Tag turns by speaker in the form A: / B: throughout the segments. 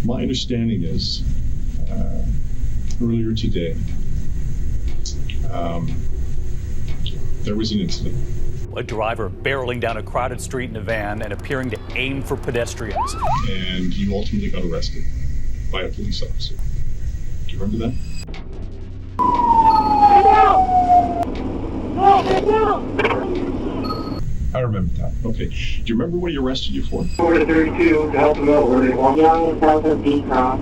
A: My understanding is earlier today, there was an incident.
B: A driver barreling down a crowded street in a van and appearing to aim for pedestrians.
A: And you ultimately got arrested by a police officer. Do you remember that? I remember that. Okay. Do you remember what he arrested you for?
C: Over to 32 to help them out where they want. Yonge south of D-Cross.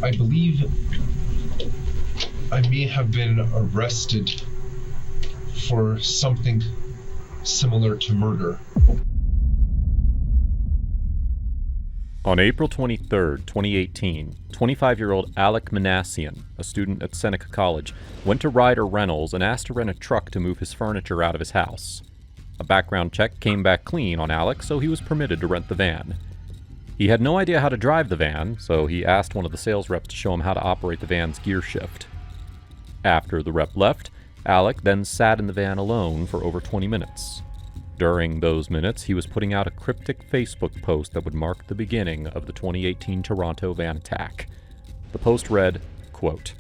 D: I believe I may have been arrested for something similar to murder.
E: On April 23, 2018, 25-year-old Alek Minassian, a student at Seneca College, went to Ryder Rentals and asked to rent a truck to move his furniture out of his house. A background check came back clean on Alec, so he was permitted to rent the van. He had no idea how to drive the van, so he asked one of the sales reps to show him how to operate the van's gear shift. After the rep left, Alec then sat in the van alone for over 20 minutes. During those minutes, he was putting out a cryptic Facebook post that would mark the beginning of the 2018 Toronto van attack. The post read, quote,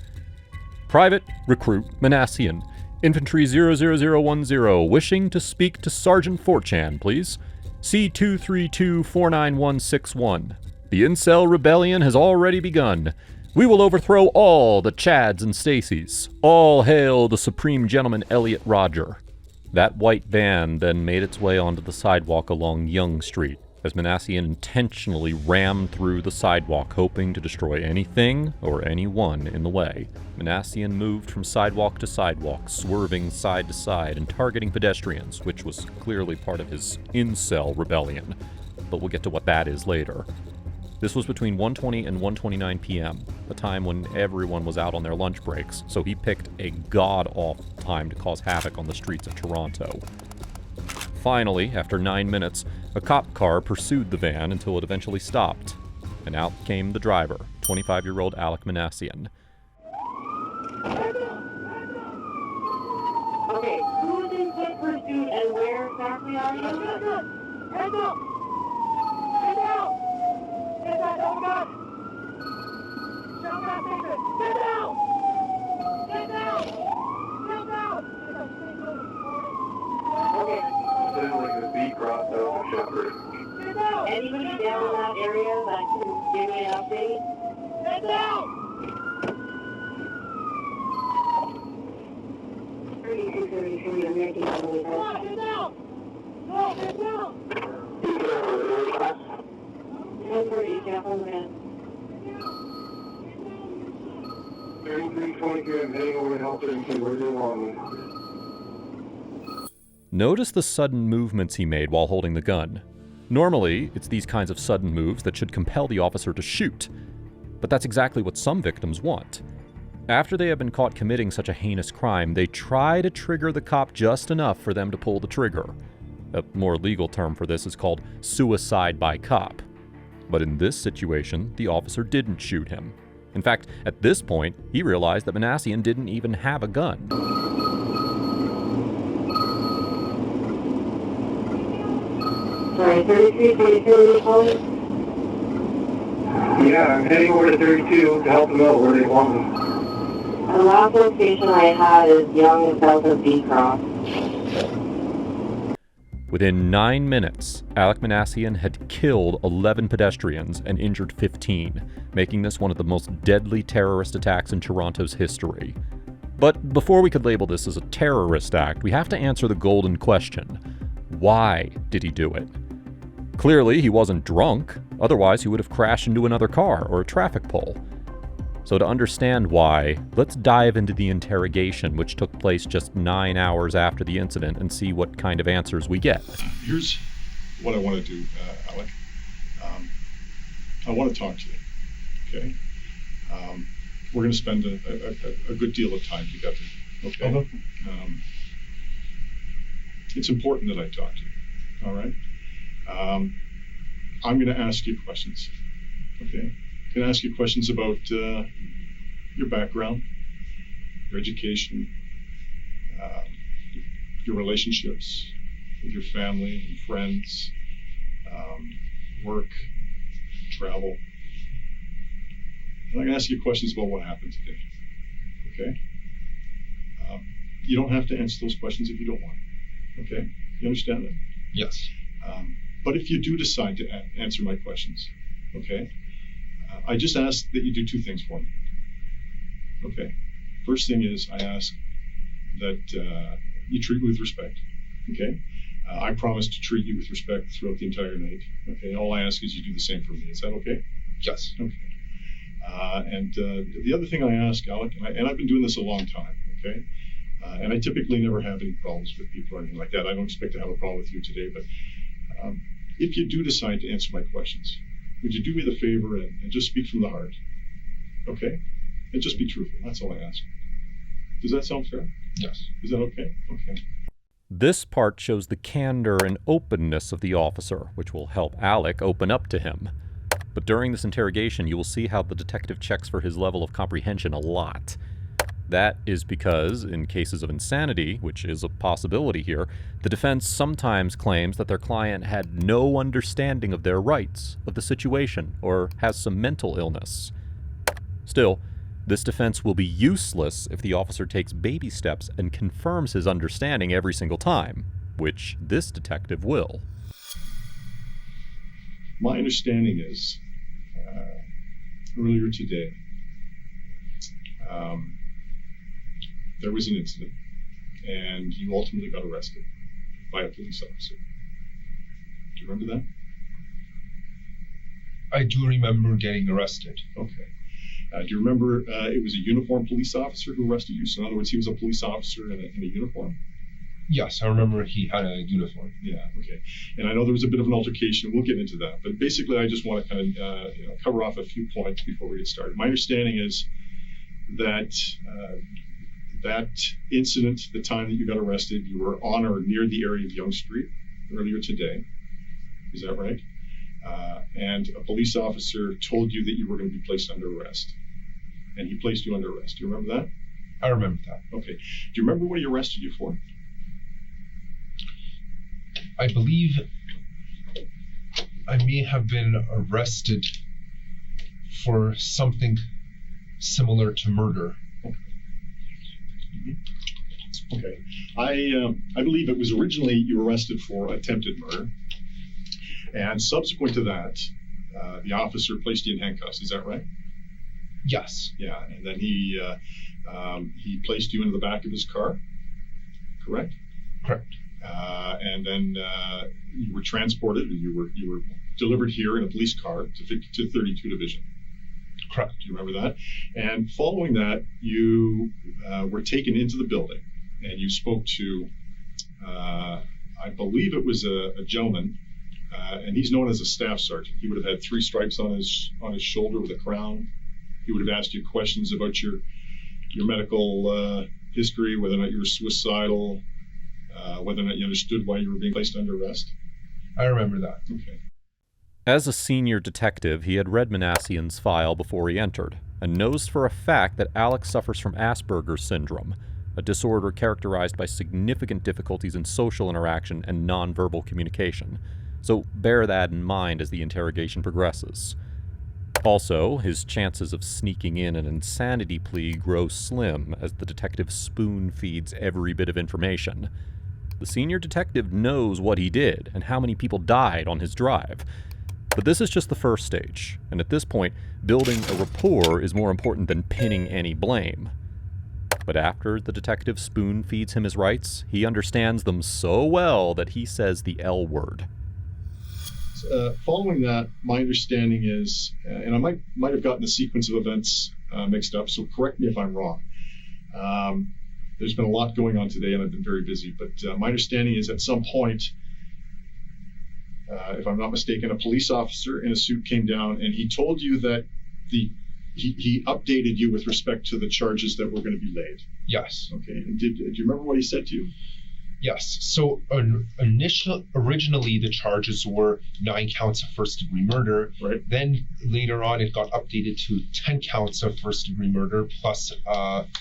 E: "Private Recruit Minassian, Infantry 00010, wishing to speak to Sergeant 4chan, please. C232-49161. The Incel Rebellion has already begun. We will overthrow all the Chads and Stacys. All hail the Supreme Gentleman Elliot Roger." That white van then made its way onto the sidewalk along Yonge Street, as Minassian intentionally rammed through the sidewalk, hoping to destroy anything or anyone in the way. Minassian moved from sidewalk to sidewalk, swerving side to side and targeting pedestrians, which was clearly part of his Incel Rebellion. But we'll get to what that is later. This was between 1:20 and 1:29 p.m., a time when everyone was out on their lunch breaks, so he picked a god-awful time to cause havoc on the streets of Toronto. Finally, after 9 minutes, a cop car pursued the van until it eventually stopped, and out came the driver, 25-year-old Alek Minassian.
C: Okay, who's in foot pursuit and where exactly are you? Hands up! Get down! Get down! Oh God! Shout out, David! Get down! Get down! Get down! Okay. This is like the B-cross over Shepherd. Get down! Anybody down in that area that can give me an update? Get down! 3233, I'm making all the way back. Get down! No, get down! 1030, careful, man. 3322, I'm heading over to help it and see where they want me.
E: Notice the sudden movements he made while holding the gun. Normally, it's these kinds of sudden moves that should compel the officer to shoot. But that's exactly what some victims want. After they have been caught committing such a heinous crime, they try to trigger the cop just enough for them to pull the trigger. A more legal term for this is called suicide by cop. But in this situation, the officer didn't shoot him. In fact, at this point, he realized that Minassian didn't even have a gun.
C: Sorry, 3322, are you calling? Yeah, I'm heading over to 32 to help them out where they want me. The last location I had is Yonge south of D-Cross.
E: Within 9 minutes, Alek Minassian had killed 11 pedestrians and injured 15, making this one of the most deadly terrorist attacks in Toronto's history. But before we could label this as a terrorist act, we have to answer the golden question. Why did he do it? Clearly, he wasn't drunk, otherwise he would have crashed into another car or a traffic pole. So to understand why, let's dive into the interrogation, which took place just 9 hours after the incident, and see what kind of answers we get.
A: Here's what I want to do, Alec. I want to talk to you, okay? We're going to spend a good deal of time together, okay? It's important that I talk to you, all right? I'm going to ask you questions, okay? I'm going to ask you questions about your background, your education, your relationships with your family and friends, work, travel. I'm going to ask you questions about what happened today. Okay? You don't have to answer those questions if you don't want. Okay? You understand that?
D: Yes.
A: But if you do decide to answer my questions, okay, I just ask that you do two things for me. Okay? First thing is I ask that you treat me with respect. Okay? I promise to treat you with respect throughout the entire night. Okay? All I ask is you do the same for me. Is that okay?
D: Yes.
A: Okay. And the other thing I ask, Alec, and I've been doing this a long time, okay? And I typically never have any problems with people or anything like that. I don't expect to have a problem with you today, but if you do decide to answer my questions, would you do me the favor and just speak from the heart, okay? And just be truthful. That's all I ask. Does that sound fair?
D: Yes.
A: Is that okay? Okay.
E: This part shows the candor and openness of the officer, which will help Alec open up to him. But during this interrogation, you will see how the detective checks for his level of comprehension a lot. That is because, in cases of insanity, which is a possibility here, the defense sometimes claims that their client had no understanding of their rights, of the situation, or has some mental illness. Still, this defense will be useless if the officer takes baby steps and confirms his understanding every single time, which this detective will.
A: My understanding is, earlier today, there was an incident, and you ultimately got arrested by a police officer. Do you remember that?
D: I do remember getting arrested.
A: Okay. Do you remember it was a uniformed police officer who arrested you? So in other words, he was a police officer in a uniform?
D: Yes, I remember he had a uniform.
A: Yeah, okay. And I know there was a bit of an altercation. We'll get into that. But basically, I just want to kind of cover off a few points before we get started. My understanding is that that incident, the time that you got arrested, you were on or near the area of Yonge Street earlier today. Is that right? And a police officer told you that you were going to be placed under arrest. And he placed you under arrest. Do you remember that?
D: I remember that.
A: Okay. Do you remember what he arrested you for?
D: I believe I may have been arrested for something similar to murder.
A: Okay. I believe it was originally you were arrested for attempted murder, and subsequent to that, the officer placed you in handcuffs. Is that right?
D: Yes.
A: Yeah, and then he placed you into the back of his car. Correct.
D: Correct.
A: And then you were transported. You were delivered here in a police car to 32 Division.
D: Correct.
A: Do you remember that? And following that, you were taken into the building, and you spoke to, I believe it was a gentleman, and he's known as a staff sergeant. He would have had 3 stripes on his shoulder with a crown. He would have asked you questions about your medical history, whether or not you were suicidal, whether or not you understood why you were being placed under arrest.
D: I remember that.
A: Okay.
E: As a senior detective, he had read Minassian's file before he entered, and knows for a fact that Alec suffers from Asperger's syndrome, a disorder characterized by significant difficulties in social interaction and nonverbal communication. So bear that in mind as the interrogation progresses. Also, his chances of sneaking in an insanity plea grow slim as the detective spoon-feeds every bit of information. The senior detective knows what he did and how many people died on his drive. But this is just the first stage, and at this point, building a rapport is more important than pinning any blame. But after the detective spoon-feeds him his rights, he understands them so well that he says the L word.
A: Following that, my understanding is, and I might have gotten the sequence of events mixed up, so correct me if I'm wrong. There's been a lot going on today, and I've been very busy, but my understanding is at some point, if I'm not mistaken, a police officer in a suit came down and he told you that he updated you with respect to the charges that were going to be laid.
D: Yes.
A: Okay. And do you remember what he said to you?
D: Yes. So originally the charges were 9 counts of first-degree murder.
A: Right.
D: Then later on it got updated to 10 counts of first-degree murder plus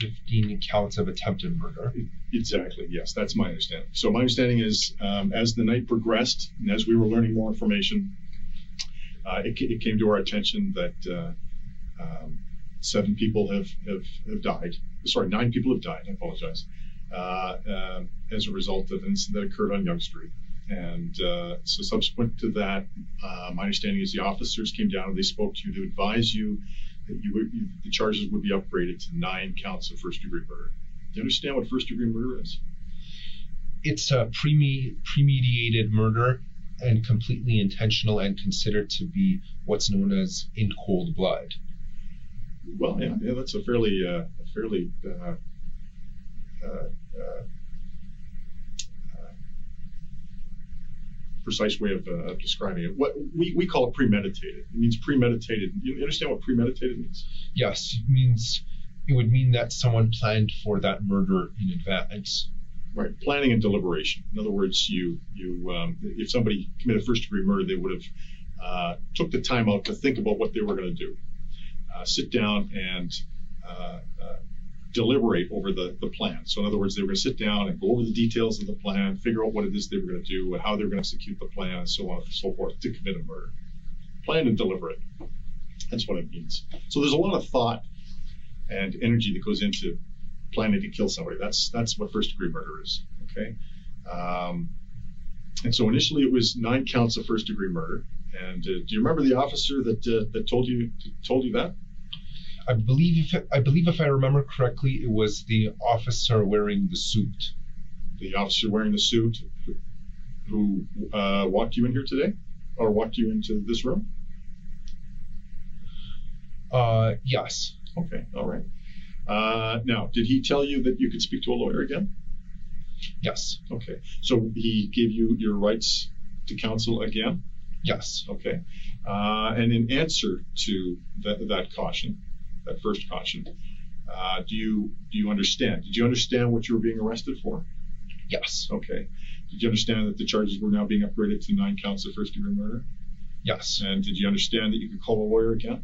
D: 15 counts of attempted murder.
A: Exactly. Yes, that's my understanding. So my understanding is, as the night progressed and as we were learning more information, it came to our attention that 7 people have died. Sorry, 9 people have died. I apologize. As a result of an incident that occurred on Yonge Street. And so subsequent to that, my understanding is the officers came down and they spoke to you to advise you that the charges would be upgraded to 9 counts of first-degree murder. Do you understand what first-degree murder is?
D: It's a premeditated murder and completely intentional and considered to be what's known as in cold blood.
A: Well, yeah, that's a fairly precise way of describing it. What we call it premeditated. It means premeditated. You understand what premeditated means?
D: Yes, it would mean that someone planned for that murder in advance.
A: Right, planning and deliberation. In other words, if somebody committed first-degree murder, they would have took the time out to think about what they were going to do, sit down and deliberate over the plan. So in other words, they were going to sit down and go over the details of the plan, figure out what it is they were going to do, how they were going to execute the plan, and so on and so forth to commit a murder. Plan and deliberate. That's what it means. So there's a lot of thought and energy that goes into planning to kill somebody. That's what first-degree murder is. Okay. And so initially it was 9 counts of first-degree murder. And do you remember the officer that told you that?
D: I believe if I remember correctly, it was the officer wearing the suit.
A: The officer wearing the suit who walked you in here today, or walked you into this room?
D: Yes.
A: Okay. All right. Now, did he tell you that you could speak to a lawyer again?
D: Yes.
A: Okay. So he gave you your rights to counsel again?
D: Yes.
A: Okay. And in answer to that caution, that first caution, do you understand? Did you understand what you were being arrested for?
D: Yes.
A: Okay. Did you understand that the charges were now being upgraded to 9 counts of first-degree murder?
D: Yes.
A: And did you understand that you could call a lawyer again?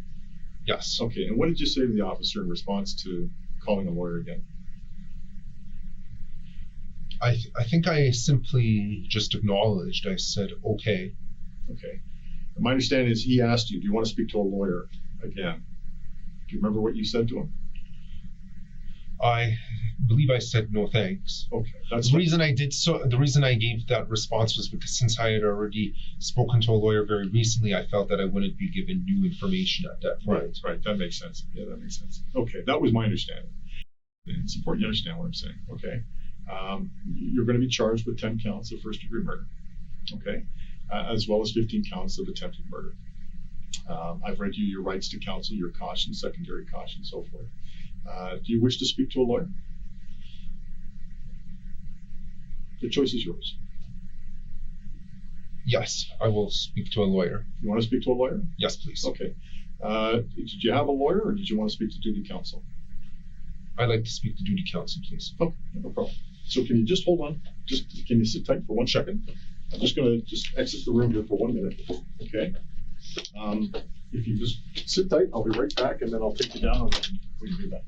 D: Yes.
A: Okay. And what did you say to the officer in response to calling a lawyer again?
D: I think I simply just acknowledged. I said, okay.
A: Okay. And my understanding is he asked you, do you want to speak to a lawyer again? Do you remember what you said to him?
D: I believe I said no thanks.
A: Okay.
D: The reason I gave that response was because since I had already spoken to a lawyer very recently, I felt that I wouldn't be given new information at that point.
A: Right. That makes sense. Yeah, that makes sense. Okay. That was my understanding. It's important you understand what I'm saying. Okay. You're going to be charged with 10 counts of first-degree murder. Okay. As well as 15 counts of attempted murder. I've read you your rights to counsel, your caution, secondary caution, so forth. Do you wish to speak to a lawyer? The choice is yours.
D: Yes, I will speak to a lawyer.
A: You want to speak to a lawyer?
D: Yes, please.
A: Okay. Did you have a lawyer, or did you want to speak to duty counsel?
D: I'd like to speak to duty counsel, please.
A: Okay, no problem. So can you just hold on? Can you sit tight for 1 second? I'm just going to exit the room here for 1 minute. Okay. If you just sit tight, I'll be right back, and then I'll take you down when you do that.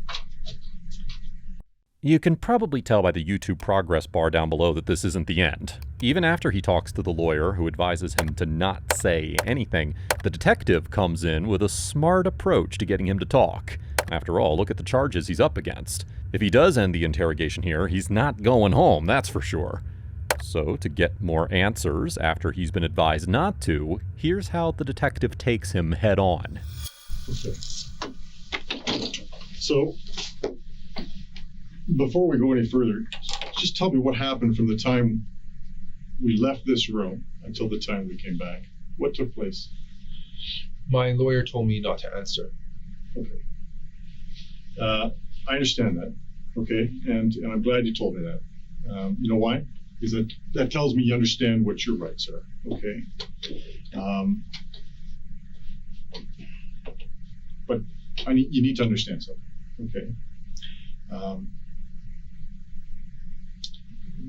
E: You can probably tell by the YouTube progress bar down below that this isn't the end. Even after he talks to the lawyer, who advises him to not say anything, the detective comes in with a smart approach to getting him to talk. After all, look at the charges he's up against. If he does end the interrogation here, he's not going home, that's for sure. So, to get more answers after he's been advised not to, here's how the detective takes him head on.
A: Okay. So, before we go any further, just tell me what happened from the time we left this room until the time we came back. What took place?
D: My lawyer told me not to answer.
A: Okay. I understand that. Okay, and I'm glad you told me that. You know why? Because that tells me you understand what your rights are. Okay. But you need to understand something. Okay.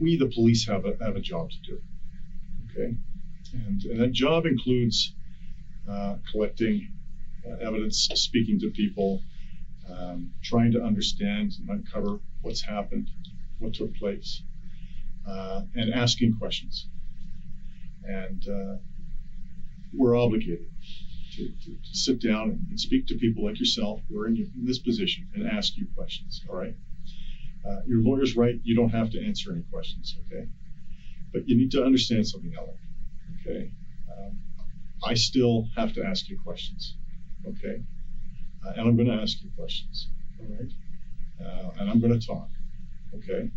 A: We, the police, have a job to do. Okay, and that job includes collecting evidence, speaking to people, trying to understand and uncover what's happened, what took place, and asking questions. And we're obligated to sit down and speak to people like yourself who are in this position and ask you questions, all right? Your lawyer's right, you don't have to answer any questions, okay? But you need to understand something, Alec, okay? I still have to ask you questions, okay? And I'm gonna ask you questions, all right? And I'm gonna talk, okay?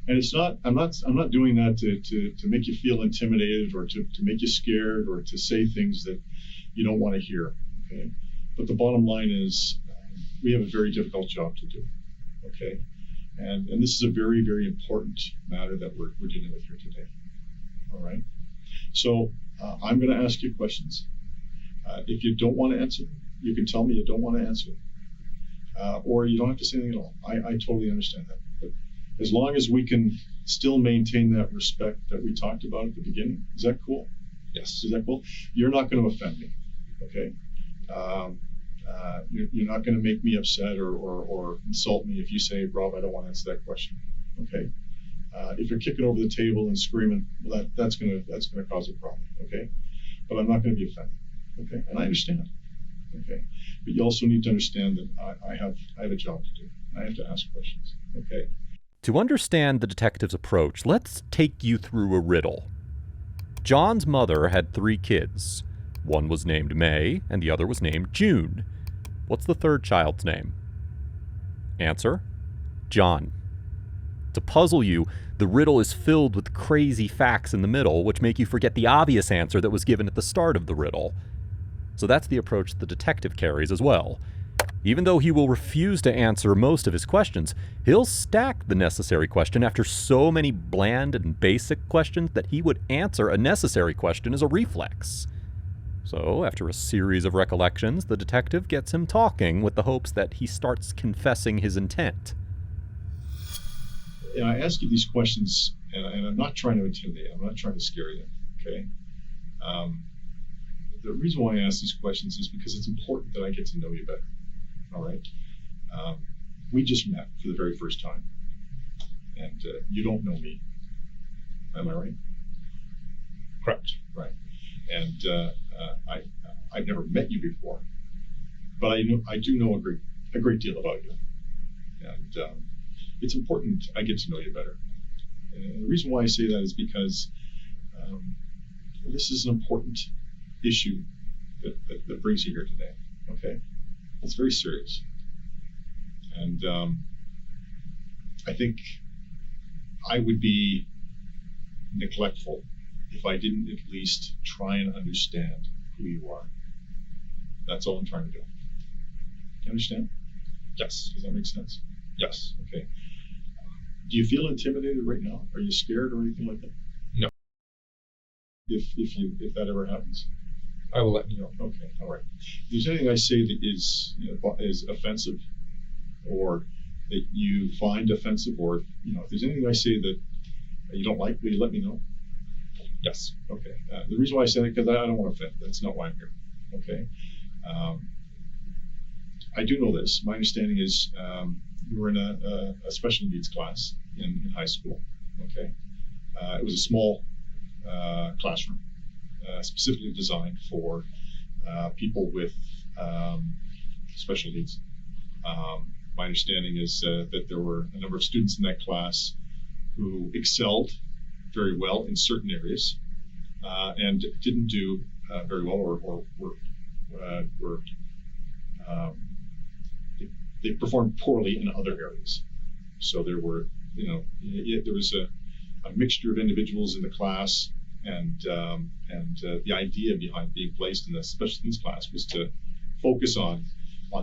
A: And it's not, I'm not doing that to make you feel intimidated or to make you scared or to say things that you don't want to hear, okay? But the bottom line is we have a very difficult job to do, okay? And this is a very, very important matter that we're dealing with here today, all right? So I'm gonna ask you questions. If you don't want to answer, you can tell me you don't want to answer, or you don't have to say anything at all. I totally understand that. But as long as we can still maintain that respect that we talked about at the beginning, is that cool?
D: Yes.
A: Is that cool? You're not going to offend me, okay? You're not going to make me upset or insult me if you say, Rob, I don't want to answer that question, okay? If you're kicking over the table and screaming, well, that's going to cause a problem, okay? But I'm not going to be offended, okay? And I understand, okay? But you also need to understand that I have a job to do. I have to ask questions, okay?
E: To understand the detective's approach, let's take you through a riddle. John's mother had 3 kids. One was named May, and the other was named June. What's the third child's name? Answer: John. To puzzle you, the riddle is filled with crazy facts in the middle, which make you forget the obvious answer that was given at the start of the riddle. So that's the approach the detective carries as well. Even though he will refuse to answer most of his questions, he'll stack the necessary question after so many bland and basic questions that he would answer a necessary question as a reflex. So, after a series of recollections, the detective gets him talking with the hopes that he starts confessing his intent.
A: And I ask you these questions, and I'm not trying to intimidate you. I'm not trying to scare you, okay? The reason why I ask these questions is because it's important that I get to know you better. All right. We just met for the very first time, and you don't know me. Am I right?
D: Correct.
A: Right. And I've never met you before, but I do know a great deal about you, and it's important I get to know you better. And the reason why I say that is because this is an important issue that brings you here today. Okay. It's very serious, and I think I would be neglectful if I didn't at least try and understand who you are. That's all I'm trying to do. You understand?
D: Yes.
A: Does that make sense?
D: Yes.
A: Okay. Do you feel intimidated right now? Are you scared or anything like that?
D: No.
A: If that ever happens?
D: I will let you know.
A: Okay, all right. If there's anything I say that is offensive, or that you find offensive, or if there's anything I say that you don't like, will you let me know?
D: Yes.
A: Okay. The reason why I say that because I don't want to offend. That's not why I'm here. Okay. I do know this. My understanding is you were in a special needs class in high school. Okay. It was a small classroom. Specifically designed for people with special needs. My understanding is that there were a number of students in that class who excelled very well in certain areas and didn't do very well, or were they performed poorly in other areas. So there were, there was a mixture of individuals in the class. And the idea behind being placed in the special needs class was to focus on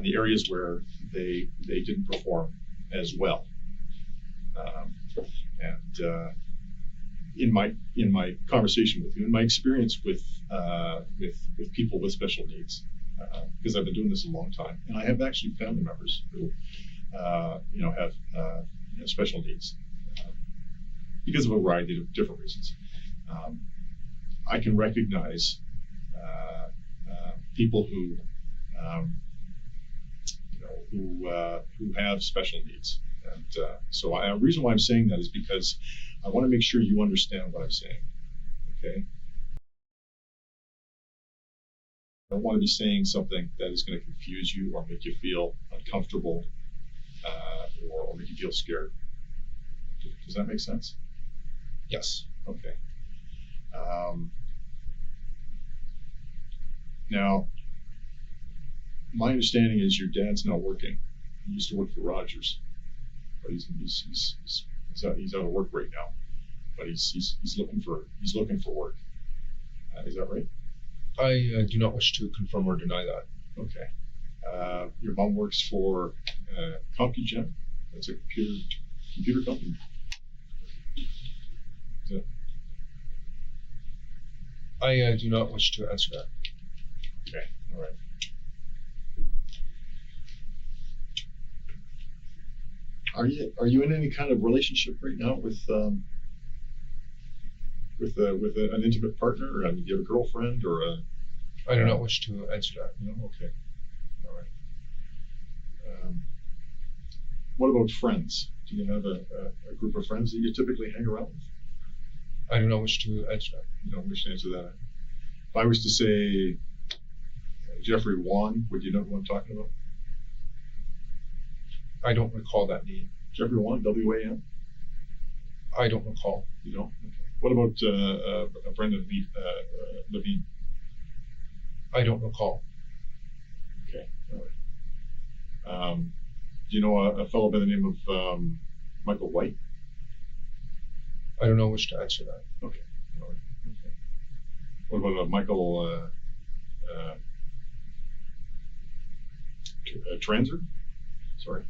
A: the areas where they didn't perform as well. In my conversation with you, in my experience with people with special needs, because I've been doing this a long time, and I have actually family members who have special needs because of a variety of different reasons. I can recognize people who have special needs, and so the reason why I'm saying that is because I want to make sure you understand what I'm saying. Okay. don't want to be saying something that is going to confuse you or make you feel uncomfortable or make you feel scared. Does that make sense?
D: Yes.
A: Okay. Now, my understanding is your dad's not working. He used to work for Rogers, but he's out of work right now. But he's looking for work. Is that right?
D: I do not wish to confirm or deny that.
A: Okay. Your mom works for CompuGen. That's a computer company.
D: I do not wish to answer that.
A: Okay. All right. Are you in any kind of relationship right now with an intimate partner, or do you have a girlfriend or a?
D: I do not wish to answer that.
A: No. Okay. All right. What about friends? Do you have a group of friends that you typically hang around with?
D: I do not wish to answer that.
A: You don't wish to answer that. If I was to say Jeffrey Wan, would you know who I'm talking about?
D: I don't recall that name.
A: Jeffrey Wan, W-A-N?
D: I don't recall.
A: You don't? Okay. What about Brendan Levine?
D: I don't recall.
A: Okay. All right. Do you know a fellow by the name of Michael White?
D: I don't know wish to answer that.
A: Okay. All right. Okay. What about Michael Transer? Sorry.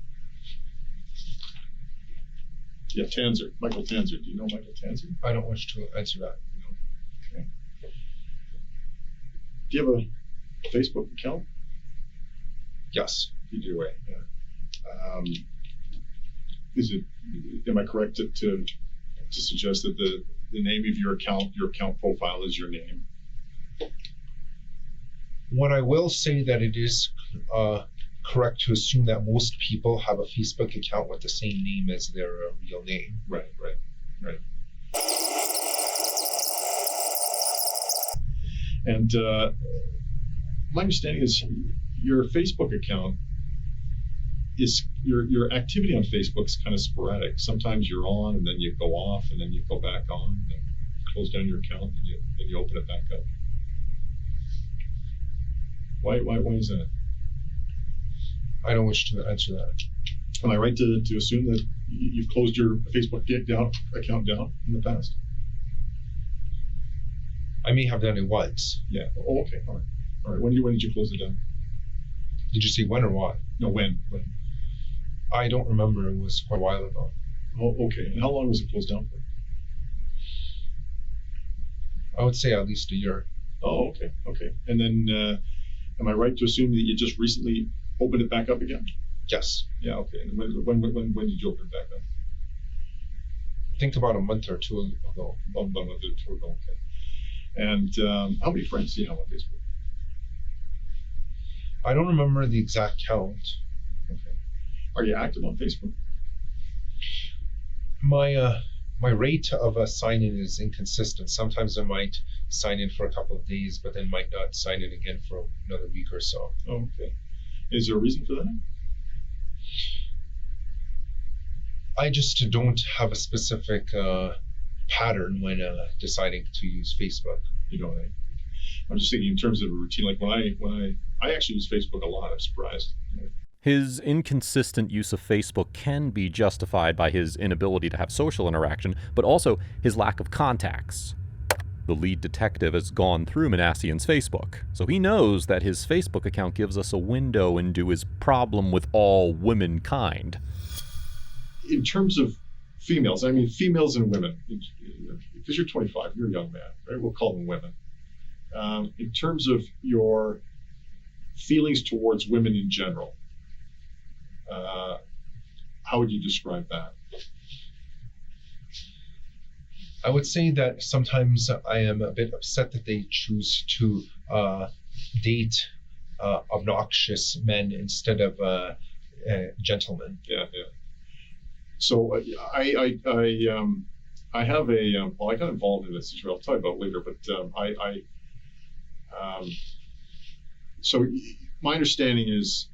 A: Yeah, Tanzer. Michael Tanzer. Do you know Michael Tanzer?
D: I don't wish to answer that.
A: No. Okay. Do you have a Facebook account?
D: Yes.
A: You do, right? Yeah. Am I correct to suggest that the name of your account profile is your name?
D: What I will say that it is correct to assume that most people have a Facebook account with the same name as their real name.
A: Right. And my understanding is your Facebook account is your activity on Facebook is kind of sporadic. Sometimes you're on and then you go off and then you go back on and then close down your account and you open it back up. Why is that?
D: I don't wish to answer that.
A: Am I right to assume that you've closed your Facebook account down in the past?
D: I may have done it once.
A: Yeah. Oh, okay. All right. When did you close it down?
D: Did you say when or what?
A: No, when?
D: I don't remember. It was quite a while ago.
A: Oh, okay. And how long was it closed down for?
D: I would say at least a year.
A: Oh, okay. And then, am I right to assume that you just recently opened it back up again?
D: Yes.
A: Yeah. Okay. And when did you open it back up?
D: I think about a month or two ago.
A: About a month or two ago. Okay. And how many friends do you have on Facebook?
D: I don't remember the exact count.
A: Okay. Are you active on Facebook?
D: My rate of a sign-in is inconsistent. Sometimes I might sign in for a couple of days, but then might not sign in again for another week or so.
A: Oh, okay. Is there a reason for that?
D: I just don't have a specific pattern when deciding to use Facebook.
A: You don't. I'm just thinking in terms of a routine. Like when I actually use Facebook a lot. I'm surprised.
E: His inconsistent use of Facebook can be justified by his inability to have social interaction, but also his lack of contacts. The lead detective has gone through Minassian's Facebook, so he knows that his Facebook account gives us a window into his problem with all womankind.
A: In terms of females, I mean females and women, because you're 25, you're a young man, right? We'll call them women. In terms of your feelings towards women in general, how would you describe that?
D: I would say that sometimes I am a bit upset that they choose to date obnoxious men instead of gentlemen.
A: Yeah. So I have a well, I got involved in this situation. I'll tell you about it later, but So my understanding is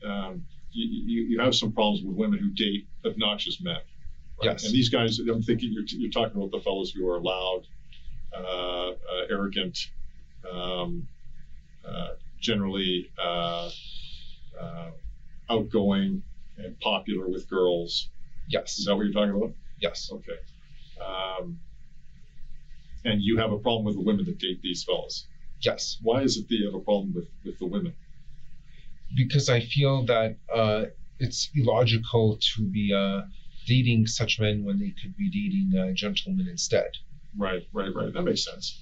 A: you have some problems with women who date obnoxious men. Right?
D: Yes.
A: And these guys, I'm thinking you're talking about the fellows who are loud, arrogant, generally outgoing and popular with girls.
D: Yes.
A: Is that what you're talking about?
D: Yes.
A: Okay. And you have a problem with the women that date these fellas.
D: Yes.
A: Why is it that you have a problem with the women?
D: Because I feel that it's illogical to be dating such men when they could be dating gentlemen instead.
A: Right. That makes sense.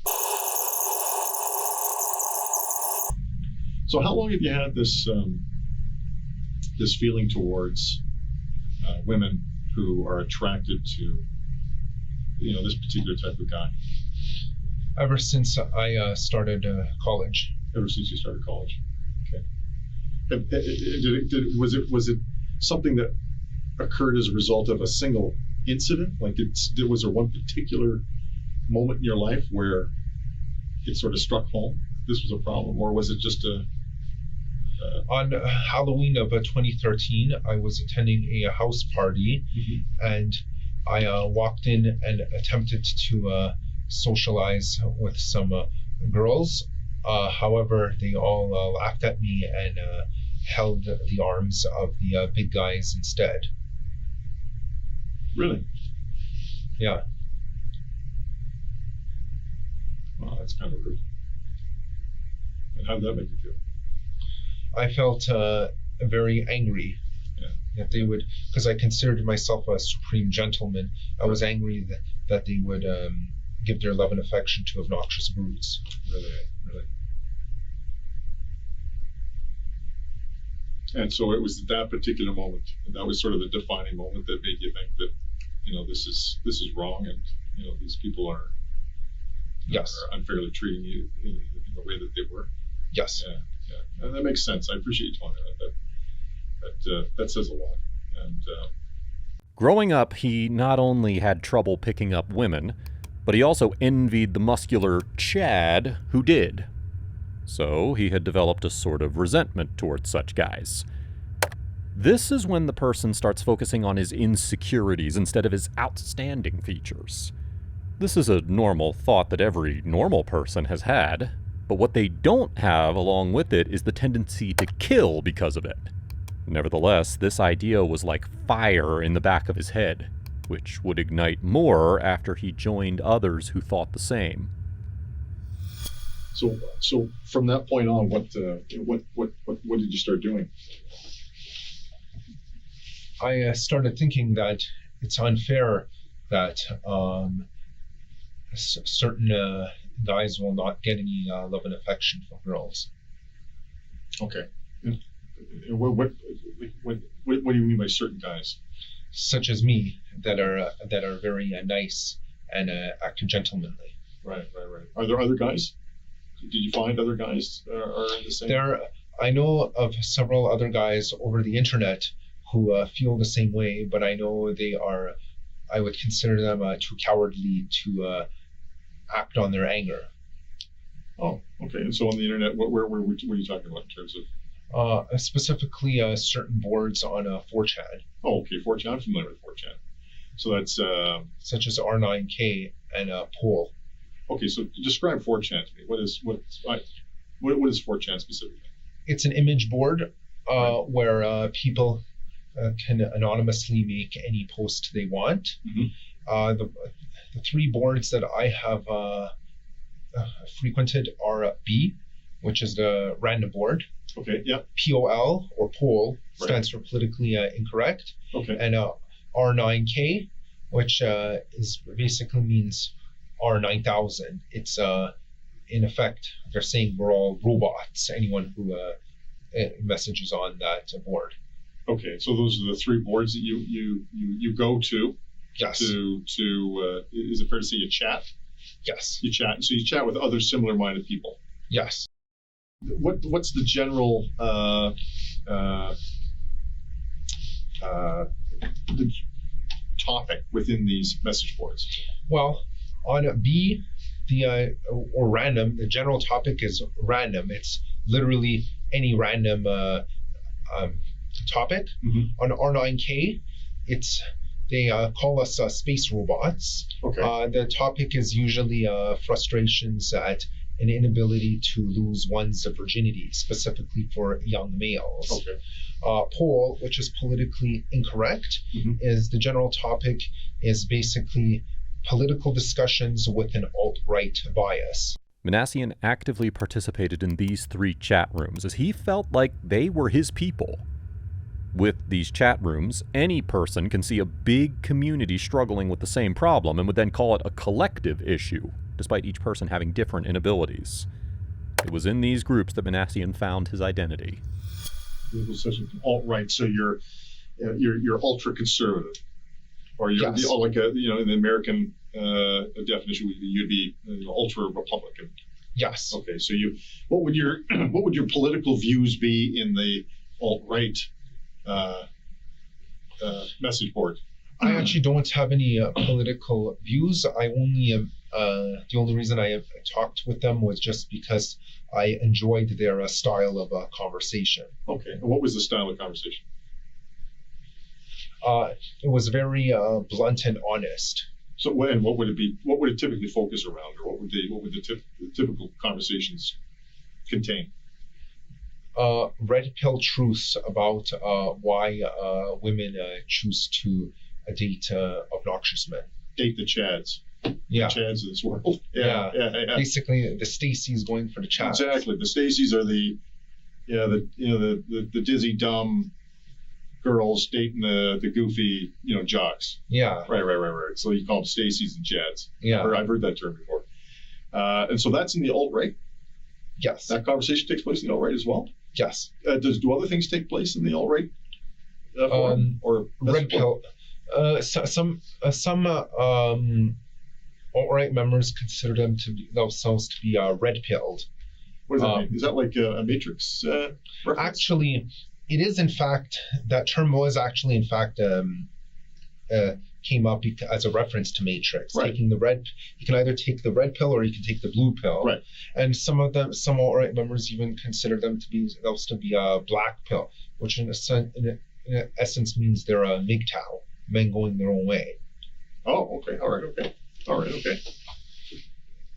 A: So how long have you had this this feeling towards women who are attracted to, this particular type of guy?
D: Ever since I started college.
A: Ever since you started college, okay. Was it something that occurred as a result of a single incident? Like, was there one particular moment in your life where it sort of struck home this was a problem, or was it just
D: on Halloween of 2013, I was attending a house party, and I walked in and attempted to socialize with some girls. However, they all laughed at me and held the arms of the big guys instead.
A: Really?
D: Yeah.
A: Wow, that's kind of rude. And how did that make you feel?
D: I felt very angry that they would, because I considered myself a supreme gentleman. I was angry that they would give their love and affection to obnoxious brutes.
A: Really. And so it was that particular moment, and that was sort of the defining moment that made you think that, this is wrong, and these people are unfairly treating you in the way that they were.
D: Yes.
A: Yeah. And that makes sense. I appreciate you telling me that. That says a lot. And
E: Growing up, he not only had trouble picking up women, but he also envied the muscular Chad who did. So he had developed a sort of resentment towards such guys. This is when the person starts focusing on his insecurities instead of his outstanding features. This is a normal thought that every normal person has had, but what they don't have along with it is the tendency to kill because of it. Nevertheless, this idea was like fire in the back of his head, which would ignite more after he joined others who thought the same.
A: So from that point on, what did you start doing?
D: I started thinking that it's unfair that certain guys will not get any love and affection from girls.
A: Okay. And what do you mean by certain guys?
D: Such as me, that are very nice and act gentlemanly.
A: Right. Are there other guys? Did you find other guys are in the same?
D: I know of several other guys over the internet who feel the same way, but I know I would consider them too cowardly to act on their anger.
A: Oh, okay. And so on the internet, what are you talking about in terms of?
D: Specifically, certain boards on 4chan.
A: Oh, okay. 4chan. I'm familiar with 4chan. So that's
D: such as R9K and Pole.
A: Okay, so describe 4chan to me. What is 4chan specifically?
D: It's an image board where people can anonymously make any post they want. The three boards that I have frequented are B, which is the random board.
A: Okay, yeah.
D: POL, or poll, stands for politically incorrect.
A: Okay.
D: And R9K, which basically means R9000. It's in effect, they're saying we're all robots, anyone who messages on that board.
A: Okay, so those are the three boards that you go to.
D: Yes.
A: To is it fair to say you chat?
D: Yes.
A: You chat. So you chat with other similar-minded people.
D: Yes.
A: What's the general the topic within these message boards?
D: Well, on B, or random, the general topic is random. It's literally any random topic. On R9K, they call us space robots.
A: Okay.
D: The topic is usually frustrations at an inability to lose one's virginity, specifically for young males.
A: Okay.
D: Poll, which is politically incorrect, is the general topic is basically political discussions with an alt-right bias.
E: Minassian actively participated in these 3 chat rooms as he felt like they were his people. With these chat rooms, any person can see a big community struggling with the same problem and would then call it a collective issue, despite each person having different inabilities. It was in these groups that Minassian found his identity.
A: Alt-right, so you're ultra conservative, or you're
D: Yes.
A: like in the American definition, you'd be ultra Republican.
D: Yes.
A: Okay, so what would your political views be in the alt-right message board?
D: I actually don't have any political views. The only reason I have talked with them was just because I enjoyed their style of conversation.
A: Okay, and what was the style of conversation?
D: It was very blunt and honest.
A: So what would it be? What would it typically focus around, or what would the typical conversations contain?
D: Red pill truths about why women choose to date obnoxious men.
A: Date the Chads.
D: Yeah.
A: The Chads of this world.
D: Yeah.
A: Yeah.
D: Basically, the Stacy's going for the Chads.
A: Exactly. The Stacys are the dizzy dumb girls dating the goofy jocks.
D: Yeah.
A: Right. So you call them Stacys and Chads.
D: Yeah.
A: I've heard that term before. And so that's in the alt-right.
D: Yes.
A: That conversation takes place in the alt-right as well.
D: Yes.
A: Do other things take place in the alt-right? Or
D: red pill. Some alt-right members consider themselves to be red pilled.
A: What does that mean? Is that like a Matrix reference?
D: Actually, it is in fact, that term was actually in fact came up as a reference to Matrix.
A: Right.
D: You can either take the red pill or you can take the blue pill.
A: Right.
D: And some alt-right members even consider themselves to be a black pill, which in essence means they're a MGTOW, men going their own way.
A: Oh, okay. All right. Okay.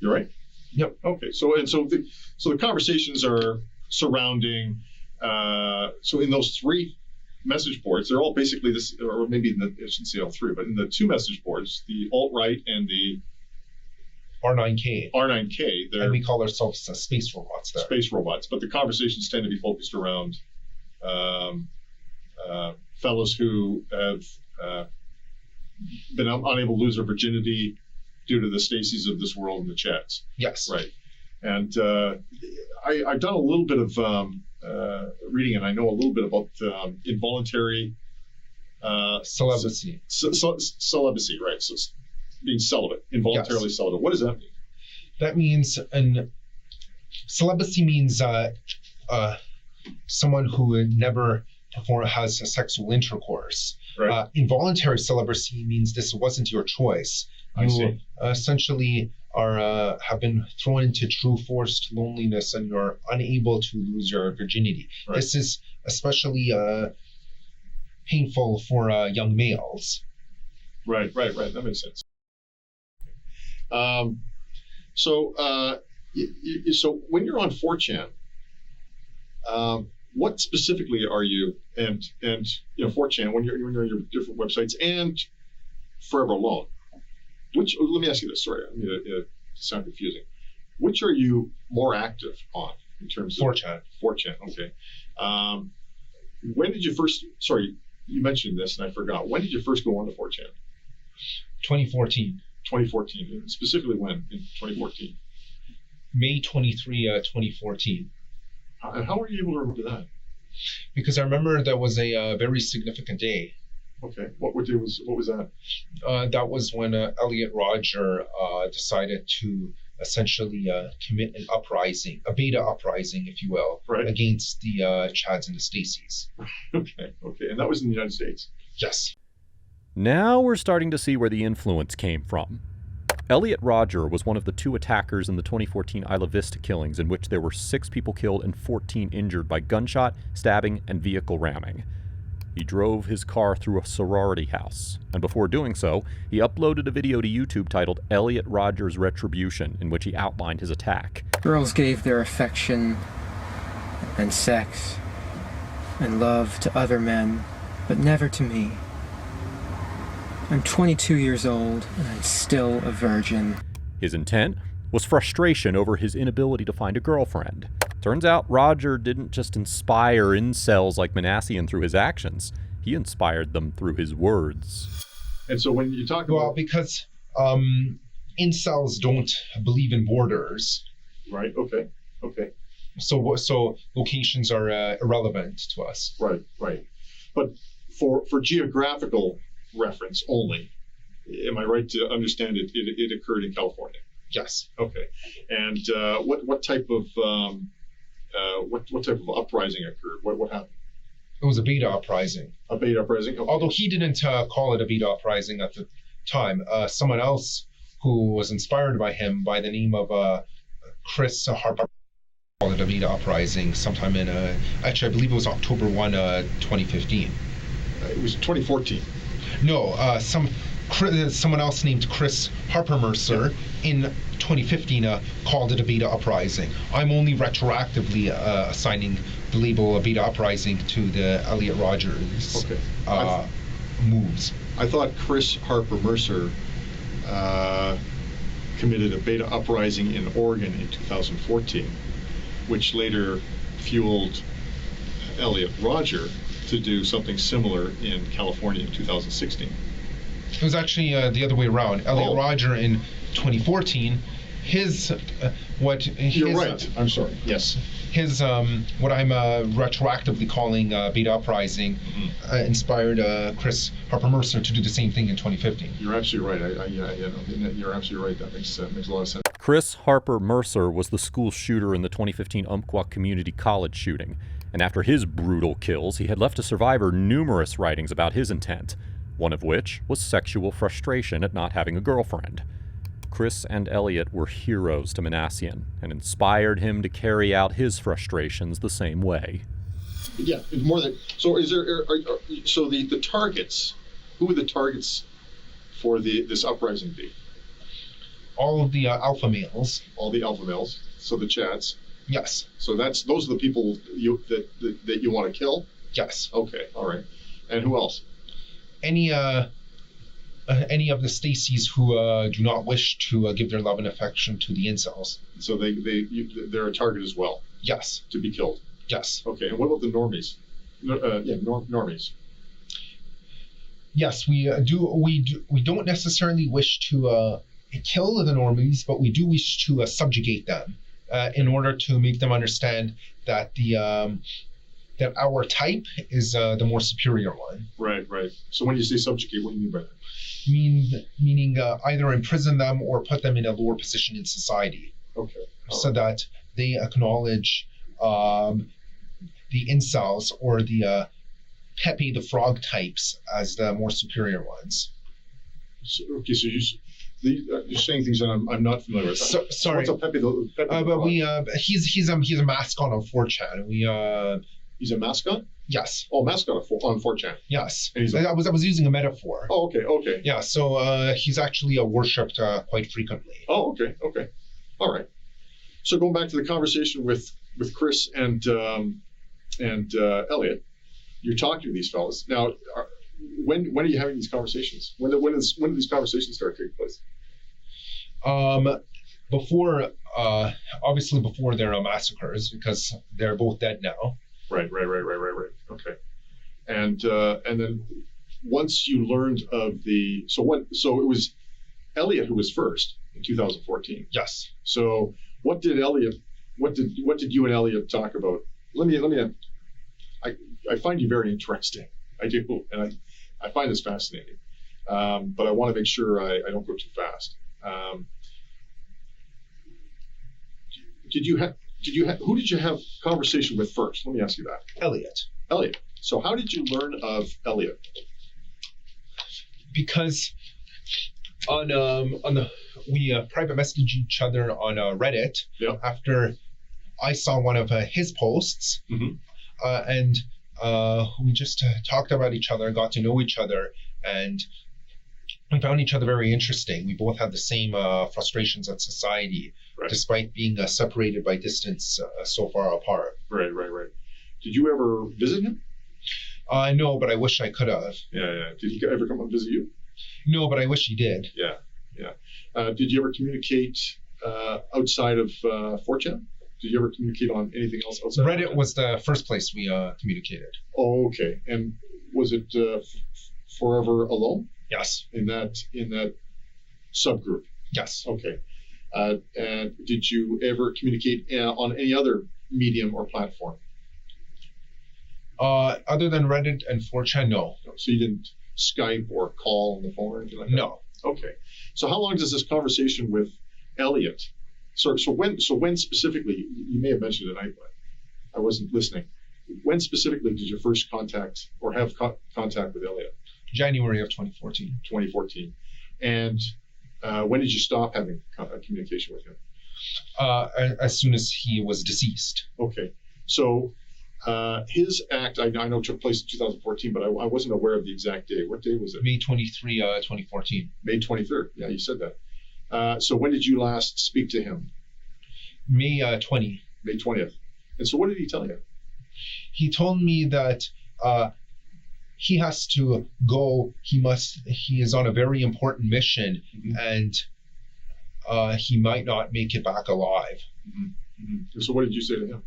A: You're right.
D: Yep.
A: Okay. So the conversations are surrounding. So in those 3 message boards, they're all basically this, or maybe I shouldn't say all 3, but in the 2 message boards, the alt-right and the
D: R9K.
A: they're
D: And we call ourselves space robots there.
A: space robots, but the conversations tend to be focused around fellows who have been unable to lose their virginity due to the Stacys of this world and the Chads.
D: Yes.
A: Right. And I've done a little bit of reading, and I know a little bit about involuntary
D: Celibacy.
A: Celibacy, right? So it's being celibate, involuntarily celibate. What does that mean?
D: That means celibacy means someone who never has a sexual intercourse.
A: Right.
D: Involuntary celibacy means this wasn't your choice.
A: I see.
D: Essentially have been thrown into true forced loneliness and you're unable to lose your virginity.
A: Right.
D: This is especially painful for young males.
A: Right. That makes sense. So when you're on 4chan, what specifically are you? And 4chan, when you're on your different websites, and Forever Alone. Let me ask you this. Sorry, I mean it sound confusing. Which are you more active on in terms of
D: 4chan?
A: 4chan. Okay. When did you first? Sorry, you mentioned this and I forgot. When did you first go on to 4chan?
D: 2014.
A: 2014. And specifically when in 2014?
D: May 23, 2014.
A: And how were you able to remember that?
D: Because I remember that was a very significant day.
A: Okay. What was that?
D: That was when Elliot Rodger decided to essentially commit an uprising, a beta uprising, if you will,
A: right,
D: against the Chads and the Stacys.
A: Okay. And that was in the United States?
D: Yes.
E: Now we're starting to see where the influence came from. Elliot Rodger was one of the 2 attackers in the 2014 Isla Vista killings, in which there were 6 people killed and 14 injured by gunshot, stabbing, and vehicle ramming. He drove his car through a sorority house, and before doing so, he uploaded a video to YouTube titled Elliot Rodger's Retribution, in which he outlined his attack.
F: Girls gave their affection and sex and love to other men, but never to me. I'm 22 years old, and I'm still a virgin.
E: His intent was frustration over his inability to find a girlfriend. Turns out Rodger didn't just inspire incels like Minassian through his actions. He inspired them through his words.
A: And so when you talk about...
D: Well, because incels don't believe in borders.
A: Right, okay.
D: So locations are irrelevant to us.
A: Right. But for geographical reference only, am I right to understand it occurred in California?
D: Yes.
A: Okay. And what type of uprising occurred? What happened?
D: It was a beta uprising.
A: A beta uprising? Okay.
D: Although he didn't call it a beta uprising at the time. Someone else who was inspired by him by the name of Chris Harper called it a beta uprising sometime in, actually I believe it was October 1, 2015.
A: It was 2014.
D: No, someone else named Chris Harper Mercer in 2015 called it a beta uprising. I'm only retroactively assigning the label a beta uprising to the Elliot Rodger's moves.
A: I thought Chris Harper Mercer committed a beta uprising in Oregon in 2014, which later fueled Elliot Rodger to do something similar in California in 2016.
D: It was actually the other way around. Elliot Rodger in 2014,
A: You're right. I'm sorry. Yes.
D: His what I'm retroactively calling beta uprising inspired Chris Harper Mercer to do the same thing in 2015.
A: You're absolutely right. You're absolutely right. That makes a lot of sense.
E: Chris Harper Mercer was the school shooter in the 2015 Umpqua Community College shooting, and after his brutal kills, he had left a survivor numerous writings about his intent, one of which was sexual frustration at not having a girlfriend. Chris and Elliot were heroes to Minassian and inspired him to carry out his frustrations the same way.
A: Yeah, more than so. Is there so the targets? Who were the targets for this uprising be?
D: All of the alpha males.
A: All the alpha males. So the Chads.
D: Yes.
A: So those are the people that you want to kill.
D: Yes.
A: Okay. All right. And who else?
D: Any of the Stacys who do not wish to give their love and affection to the incels.
A: So they're a target as well.
D: Yes.
A: To be killed.
D: Yes.
A: Okay. And what about the normies? Normies.
D: Yes, we don't necessarily wish to kill the normies, but we do wish to subjugate them in order to make them understand that that our type is the more superior one.
A: Right. So when you say subjugate, what do you mean by that?
D: Meaning either imprison them or put them in a lower position in society.
A: Okay.
D: So that they acknowledge the incels or the Pepe the Frog types as the more superior ones.
A: So you're saying things that I'm not familiar with.
D: Sorry.
A: What's a Pepe the Frog?
D: He's a mascot on 4chan.
A: He's a mascot?
D: Yes.
A: Oh, mascot on 4chan.
D: Yes.
A: And
D: I was using a metaphor.
A: Oh, okay.
D: Yeah, so he's actually worshipped quite frequently.
A: Oh, okay. All right. So going back to the conversation with Chris and Elliot, you're talking to these fellas. Now, when are you having these conversations? When do these conversations start taking place?
D: Obviously before their massacres, because they're both dead now.
A: Right. Okay. And then once you learned of so it was Elliot who was first in 2014.
D: Yes.
A: So what did you and Elliot talk about? I find you very interesting. I do, and I find this fascinating. But I want to make sure I don't go too fast. Who did you have conversation with first? Let me ask you that. Elliot. So how did you learn of Elliot?
D: Because We private messaged each other on Reddit after I saw one of his posts, and we just talked about each other, got to know each other, and we found each other very interesting. We both had the same frustrations at society, despite being separated by distance so far apart.
A: Right. Did you ever visit him?
D: No, but I wish I could have.
A: Yeah. Did he ever come and visit you?
D: No, but I wish he did.
A: Yeah. Did you ever communicate outside of 4chan? Did you ever communicate on anything else outside?
D: Reddit was the first place we communicated.
A: Oh, okay. And was it forever alone?
D: Yes.
A: In that subgroup?
D: Yes.
A: Okay. And did you ever communicate on any other medium or platform?
D: Other than Reddit and 4chan, no.
A: So you didn't Skype or call on the phone or anything like that?
D: No.
A: Okay. So how long does this conversation with Elliot? So when specifically? You may have mentioned it. I wasn't listening. When specifically did you first contact or have contact with Elliot?
D: January of 2014.
A: 2014. And when did you stop having communication with him?
D: As soon as he was deceased.
A: Okay. So his act, I know, took place in 2014, but I wasn't aware of the exact day. What day was it?
D: May 23, 2014.
A: May 23rd. Yeah, you said that. So when did you last speak to him?
D: May 20.
A: May 20th. And so what did he tell you?
D: He told me that he has to go. He is on a very important mission, and he might not make it back alive.
A: And so what did you say to him?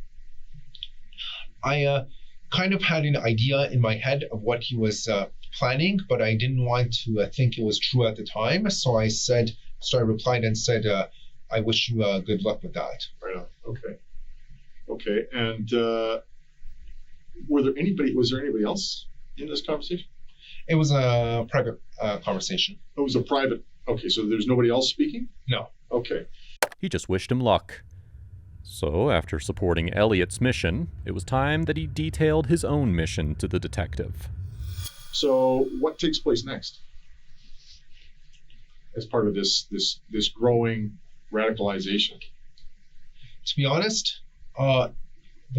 D: I kind of had an idea in my head of what he was planning, but I didn't want to think it was true at the time. So I replied and said, I wish you good luck with that.
A: Right on. Okay. And was there anybody else in this conversation?
D: It was a private conversation.
A: It was a private. Okay, so there's nobody else speaking?
D: No.
A: Okay.
E: He just wished him luck. So, after supporting Elliot's mission, it was time that he detailed his own mission to the detective.
A: So, what takes place next? As part of this growing radicalization?
D: To be honest, the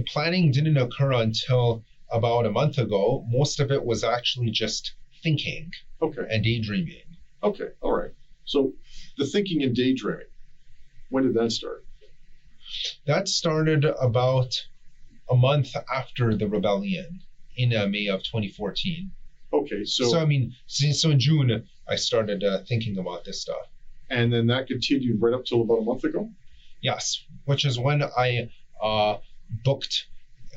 D: planning didn't occur until about a month ago. Most of it was actually just thinking and daydreaming.
A: Okay, all right. So, the thinking and daydreaming, when did that start?
D: That started about a month after the rebellion in May of 2014.
A: Okay, so
D: in June I started thinking about this stuff.
A: And then that continued right up till about a month ago?
D: Yes, which is when I booked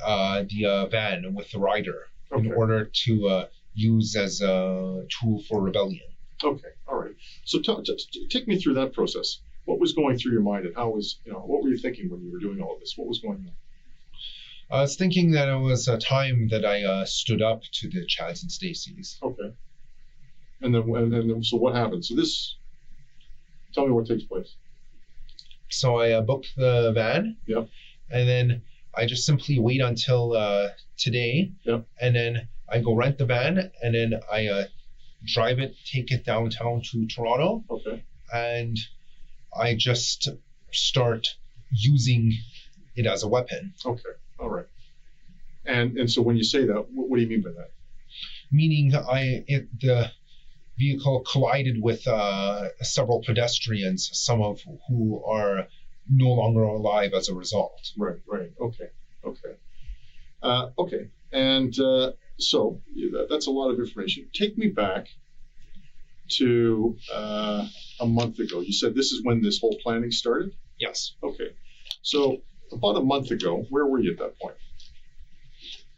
D: the van with the Ryder in order to use as a tool for rebellion. Okay,
A: all right. So take me through that process. What was going through your mind, and what were you thinking when you were doing all of this? What was going on?
D: I was thinking that it was a time that I stood up to the Chads and Stacys.
A: Okay. And then, so what happened? So tell me what takes place.
D: So I booked the van.
A: Yep.
D: And then I just simply wait until today.
A: Yep.
D: And then I go rent the van, and then I drive it, take it downtown to Toronto.
A: Okay.
D: And I just start using it as a weapon.
A: Okay, all right. And so when you say that, what do you mean by that?
D: Meaning the vehicle collided with several pedestrians, some of who are no longer alive as a result.
A: Right. Okay. And so that's a lot of information. Take me back to a month ago. You said this is when this whole planning started?
D: Yes.
A: Okay. So about a month ago, where were you at that point?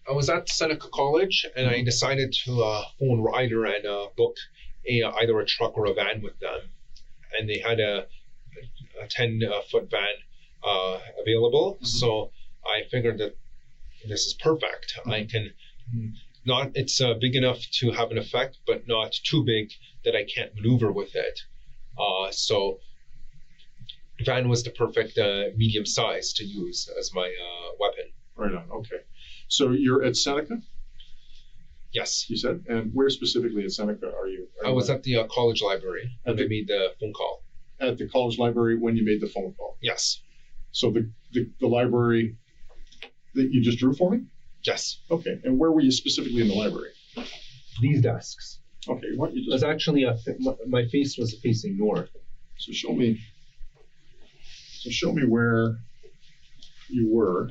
D: I was at Seneca College, and I decided to phone Ryder and book either a truck or a van with them. And they had a 10-foot van available. So I figured that this is perfect. I can it's big enough to have an effect, but not too big that I can't maneuver with it. So van was the perfect medium size to use as my weapon.
A: Right on. Okay. So you're at Seneca?
D: Yes.
A: You said? And where specifically at Seneca are you?
D: I was at the college library when I made the phone call.
A: At the college library when you made the phone call?
D: Yes.
A: So the library that you just drew for me?
D: Yes.
A: Okay. And where were you specifically in the library?
D: These desks.
A: Okay. Why don't you
D: It was
A: just...
D: actually, my face was facing north.
A: So show me where you were.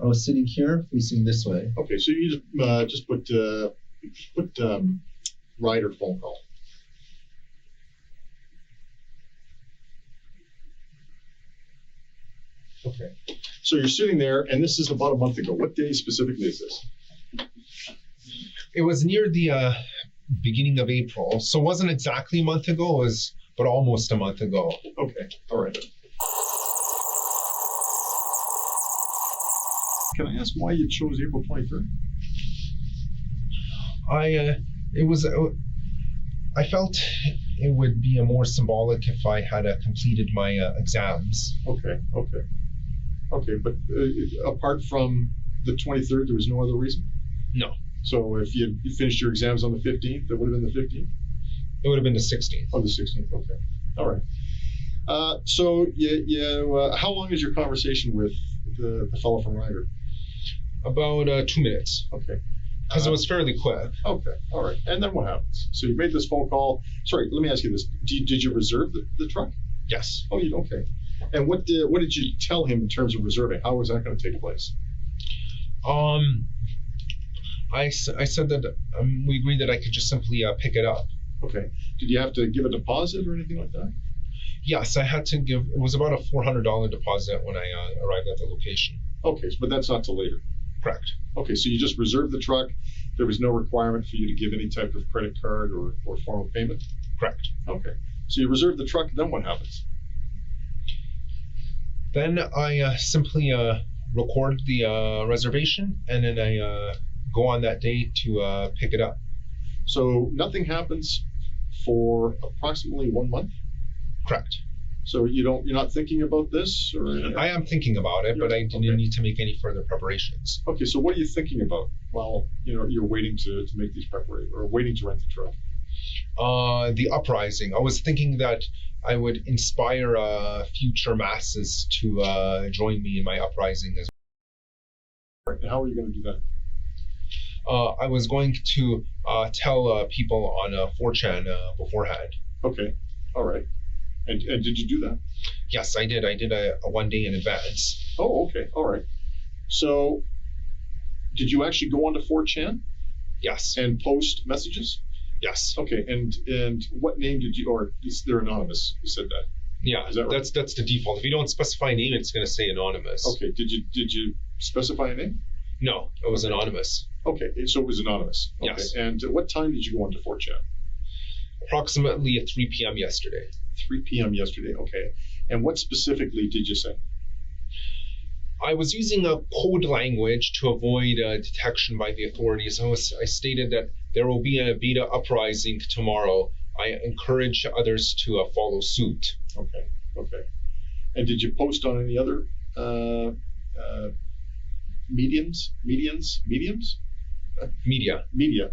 D: I was sitting here facing this way.
A: Okay, so you just put Ryder phone call. Okay, so you're sitting there, and this is about a month ago. What day specifically is this?
D: It was near the beginning of April, so it wasn't exactly a month ago, but almost a month ago.
A: Okay, all right. Can I ask why you chose April 23rd?
D: I felt it would be more symbolic if I had completed my exams.
A: Okay, but apart from the 23rd, there was no other reason?
D: No.
A: So if you finished your exams on the 15th, that would have been the 15th?
D: It would have been the 16th.
A: Oh, the 16th, okay. All right. So how long is your conversation with the fellow from Ryder?
D: About 2 minutes.
A: Okay.
D: Because it was fairly quick.
A: Okay, all right. And then what happens? So you made this phone call. Sorry, let me ask you this. Did you reserve the truck?
D: Yes.
A: Oh, okay. And what did you tell him in terms of reserving? How was that going to take place?
D: I said that we agreed that I could just simply pick it up.
A: Okay. Did you have to give a deposit or anything like that?
D: Yes, I had to give. It was about a $400 deposit when I arrived at the location.
A: Okay, but that's not till later.
D: Correct.
A: Okay, so you just reserved the truck. There was no requirement for you to give any type of credit card or form of payment?
D: Correct.
A: Okay. So you reserved the truck, then what happens?
D: Then I simply record the reservation, and then I go on that day to pick it up.
A: So nothing happens for approximately 1 month?
D: Correct.
A: So you're not thinking about this? Or
D: I am thinking about it, but I didn't
A: okay.
D: need to make any further preparations.
A: Okay, so what are you thinking about while you're waiting to make these preparations or waiting to rent the truck?
D: The uprising. I was thinking that I would inspire future masses to join me in my uprising as well.
A: Right, and how are you going to do that?
D: I was going to tell people on 4chan beforehand.
A: Okay, all right. And did you do that?
D: Yes, I did. I did a 1 day in advance.
A: Oh, okay, all right. So did you actually go onto 4chan?
D: Yes.
A: And post messages?
D: Yes.
A: Okay, and what name did you, or they're anonymous, you said that?
D: Yeah,
A: Is that right?
D: that's the default. If you don't specify a name, it's going to say anonymous.
A: Okay, did you specify a name?
D: No, it was anonymous.
A: Okay, so it was anonymous. Okay.
D: Yes.
A: And what time did you go onto 4chan?
D: Approximately at 3 p.m. yesterday.
A: 3 p.m. yesterday, okay. And what specifically did you say?
D: I was using a code language to avoid detection by the authorities. I stated that there will be a beta uprising tomorrow. I encourage others to follow suit.
A: Okay. And did you post on any other mediums? Media.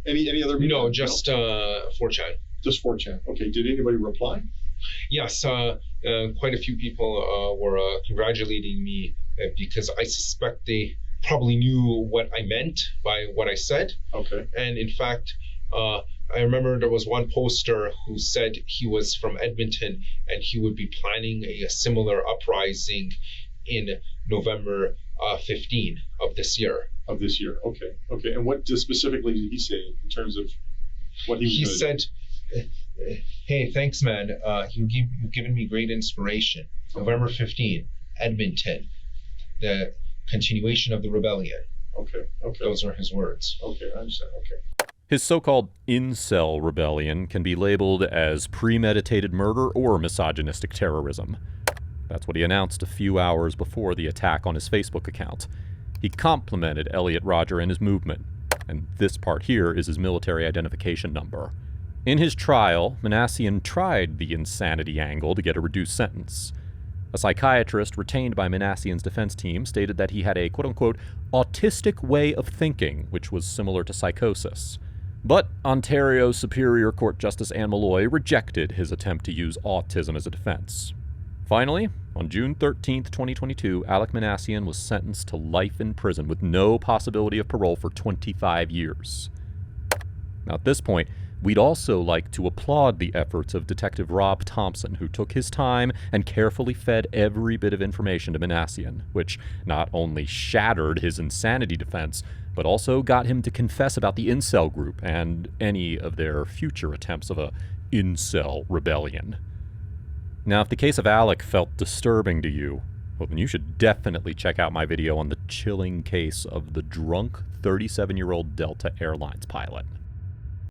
A: Any other media?
D: No, just 4chan.
A: Just 4chan. Okay. Did anybody reply?
D: Yes, quite a few people were congratulating me because I suspect they probably knew what I meant by what I said.
A: Okay.
D: And in fact, I remember there was one poster who said he was from Edmonton and he would be planning a similar uprising in November 15 of this year.
A: Of this year, okay. And what specifically did he say in terms of what he was
D: He
A: gonna
D: said, hey, thanks, man. You've given me great inspiration. November 15, Edmonton, the continuation of the rebellion.
A: Okay.
D: Those are his words.
A: Okay, I understand. Okay.
E: His so-called Incel Rebellion can be labeled as premeditated murder or misogynistic terrorism. That's what he announced a few hours before the attack on his Facebook account. He complimented Elliot Rodger and his movement, and this part here is his military identification number. In his trial, Minassian tried the insanity angle to get a reduced sentence. A psychiatrist retained by Minassian's defense team stated that he had a quote-unquote autistic way of thinking, which was similar to psychosis. But Ontario Superior Court Justice Anne Malloy rejected his attempt to use autism as a defense. Finally, on June 13, 2022, Alek Minassian was sentenced to life in prison with no possibility of parole for 25 years. Now, at this point, we'd also like to applaud the efforts of Detective Rob Thompson, who took his time and carefully fed every bit of information to Minassian, which not only shattered his insanity defense, but also got him to confess about the Incel group and any of their future attempts of a Incel Rebellion. Now, if the case of Alec felt disturbing to you, well, then you should definitely check out my video on the chilling case of the drunk 37-year-old Delta Airlines pilot.